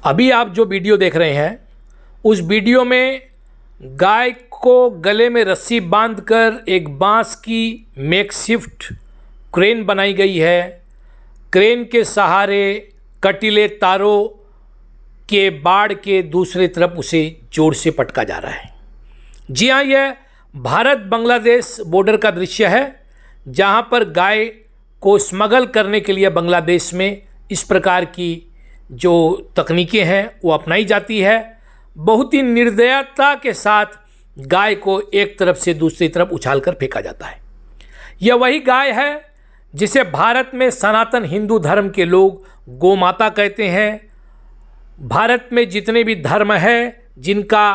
अभी आप जो वीडियो देख रहे हैं उस वीडियो में गाय को गले में रस्सी बांधकर एक बांस की मेकशिफ्ट क्रेन बनाई गई है। क्रेन के सहारे कटीले तारों के बाड़ के दूसरी तरफ उसे जोर से पटका जा रहा है। जी हाँ, यह भारत बांग्लादेश बॉर्डर का दृश्य है जहाँ पर गाय को स्मगल करने के लिए बांग्लादेश में इस प्रकार की जो तकनीकें हैं वो अपनाई जाती है। बहुत ही निर्दयता के साथ गाय को एक तरफ से दूसरी तरफ उछालकर फेंका जाता है। यह वही गाय है जिसे भारत में सनातन हिंदू धर्म के लोग गौ माता कहते हैं। भारत में जितने भी धर्म है जिनका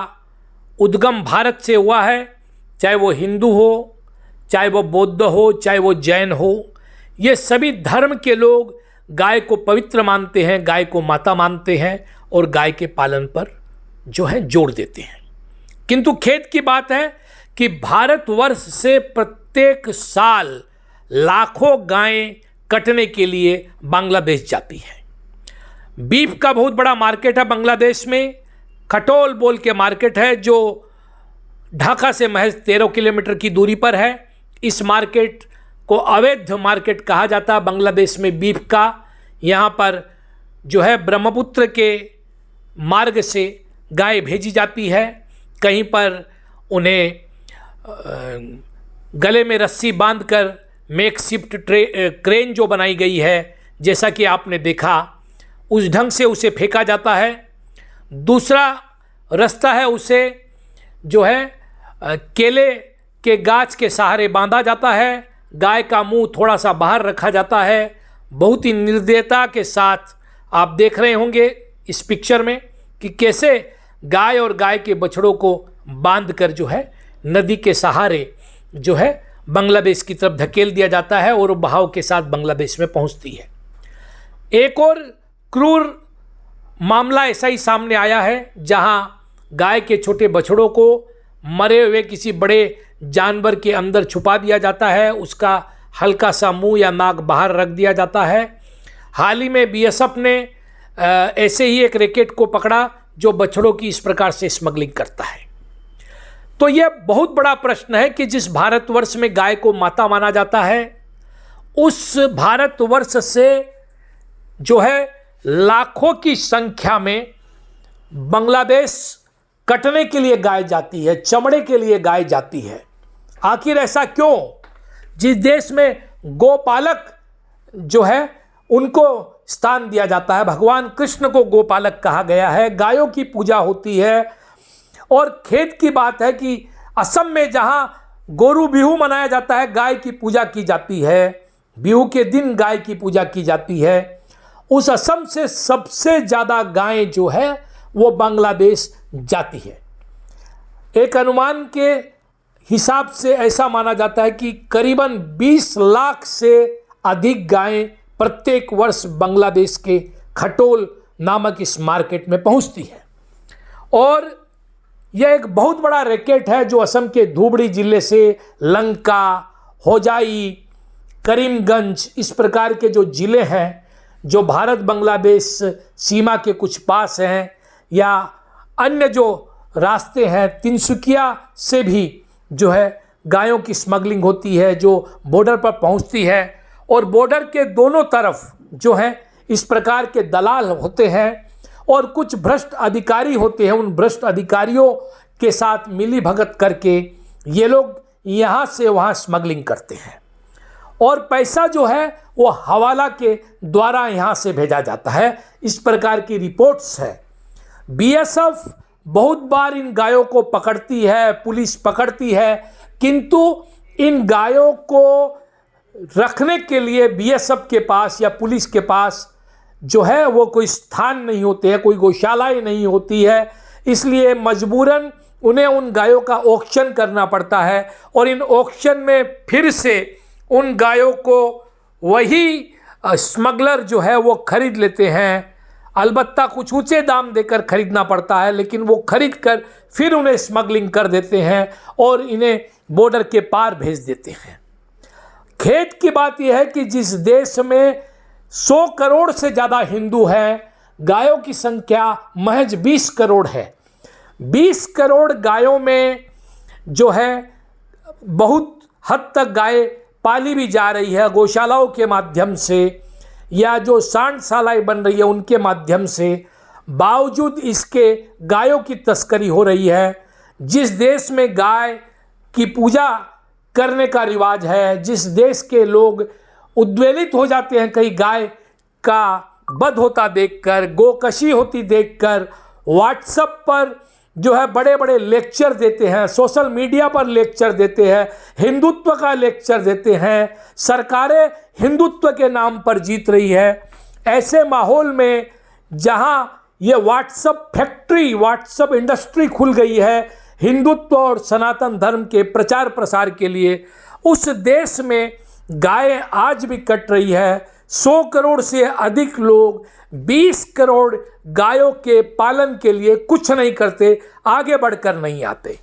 उद्गम भारत से हुआ है, चाहे वो हिंदू हो, चाहे वो बौद्ध हो, चाहे वो जैन हो, ये सभी धर्म के लोग गाय को पवित्र मानते हैं, गाय को माता मानते हैं और गाय के पालन पर जो है जोर देते हैं। किंतु खेद की बात है कि भारतवर्ष से प्रत्येक साल लाखों गायें कटने के लिए बांग्लादेश जाती हैं। बीफ का बहुत बड़ा मार्केट है बांग्लादेश में। खटोल बोल के मार्केट है जो ढाका से महज 13 किलोमीटर की दूरी पर है। इस मार्केट को अवैध मार्केट कहा जाता है बांग्लादेश में बीफ का। यहाँ पर जो है ब्रह्मपुत्र के मार्ग से गाय भेजी जाती है। कहीं पर उन्हें गले में रस्सी बांधकर मेकशिफ्ट क्रेन जो बनाई गई है, जैसा कि आपने देखा, उस ढंग से उसे फेंका जाता है। दूसरा रास्ता है, उसे जो है केले के गाछ के सहारे बांधा जाता है। गाय का मुंह थोड़ा सा बाहर रखा जाता है। बहुत ही निर्दयता के साथ आप देख रहे होंगे इस पिक्चर में कि कैसे गाय और गाय के बछड़ों को बांधकर जो है नदी के सहारे जो है बांग्लादेश की तरफ धकेल दिया जाता है और बहाव के साथ बांग्लादेश में पहुंचती है। एक और क्रूर मामला ऐसा ही सामने आया है जहां गाय के छोटे बछड़ों को मरे हुए किसी बड़े जानवर के अंदर छुपा दिया जाता है। उसका हल्का सा मुंह या नाक बाहर रख दिया जाता है। हाल ही में बीएसएफ ने ऐसे ही एक रैकेट को पकड़ा जो बछड़ों की इस प्रकार से स्मगलिंग करता है। तो यह बहुत बड़ा प्रश्न है कि जिस भारतवर्ष में गाय को माता माना जाता है, उस भारतवर्ष से जो है लाखों की संख्या में बांग्लादेश कटने के लिए गाय जाती है, चमड़े के लिए गाय जाती है। आखिर ऐसा क्यों? जिस देश में गोपालक जो है उनको स्थान दिया जाता है, भगवान कृष्ण को गोपालक कहा गया है, गायों की पूजा होती है। और खेद की बात है कि असम में जहां गोरू बिहू मनाया जाता है, गाय की पूजा की जाती है, बिहू के दिन गाय की पूजा की जाती है, उस असम से सबसे ज़्यादा गायें जो है वो बांग्लादेश जाती है। एक अनुमान के हिसाब से ऐसा माना जाता है कि करीबन 20 लाख से अधिक गायें प्रत्येक वर्ष बांग्लादेश के खटोल नामक इस मार्केट में पहुंचती है। और यह एक बहुत बड़ा रैकेट है जो असम के धुबरी जिले से लंका, होजाई, करीमगंज, इस प्रकार के जो ज़िले हैं जो भारत बांग्लादेश सीमा के कुछ पास हैं, या अन्य जो रास्ते हैं, तिनसुकिया से भी जो है गायों की स्मगलिंग होती है जो बॉर्डर पर पहुंचती है। और बॉर्डर के दोनों तरफ जो है इस प्रकार के दलाल होते हैं और कुछ भ्रष्ट अधिकारी होते हैं। उन भ्रष्ट अधिकारियों के साथ मिली भगत करके ये लोग यहाँ से वहाँ स्मगलिंग करते हैं और पैसा जो है वो हवाला के द्वारा यहाँ से भेजा जाता है। इस प्रकार की रिपोर्ट्स है। बीएसएफ बहुत बार इन गायों को पकड़ती है, पुलिस पकड़ती है, किंतु इन गायों को रखने के लिए बीएसएफ के पास या पुलिस के पास जो है वो कोई स्थान नहीं होते हैं, कोई गौशालाएं नहीं होती है। इसलिए मजबूरन उन्हें उन गायों का ऑक्शन करना पड़ता है और इन ऑक्शन में फिर से उन गायों को वही स्मगलर जो है वो खरीद लेते हैं। अलबत्ता कुछ ऊंचे दाम देकर खरीदना पड़ता है, लेकिन वो खरीद कर फिर उन्हें स्मगलिंग कर देते हैं और इन्हें बॉर्डर के पार भेज देते हैं। खेद की बात यह है कि जिस देश में 100 करोड़ से ज़्यादा हिंदू हैं, गायों की संख्या महज 20 करोड़ है। 20 करोड़ गायों में जो है बहुत हद तक गाय पाली भी जा रही है गौशालाओं के माध्यम से या जो सांडशालाएं बन रही है उनके माध्यम से। बावजूद इसके गायों की तस्करी हो रही है। जिस देश में गाय की पूजा करने का रिवाज है, जिस देश के लोग उद्वेलित हो जाते हैं कहीं गाय का वध होता देखकर, गोकशी होती देखकर, व्हाट्सएप पर जो है बड़े बड़े लेक्चर देते हैं, सोशल मीडिया पर लेक्चर देते हैं, हिंदुत्व का लेक्चर देते हैं, सरकारें हिंदुत्व के नाम पर जीत रही है। ऐसे माहौल में जहां ये व्हाट्सएप फैक्ट्री, व्हाट्सएप इंडस्ट्री खुल गई है हिंदुत्व और सनातन धर्म के प्रचार प्रसार के लिए, उस देश में गायें आज भी कट रही है। 100 करोड़ से अधिक लोग 20 करोड़ गायों के पालन के लिए कुछ नहीं करते, आगे बढ़कर नहीं आते।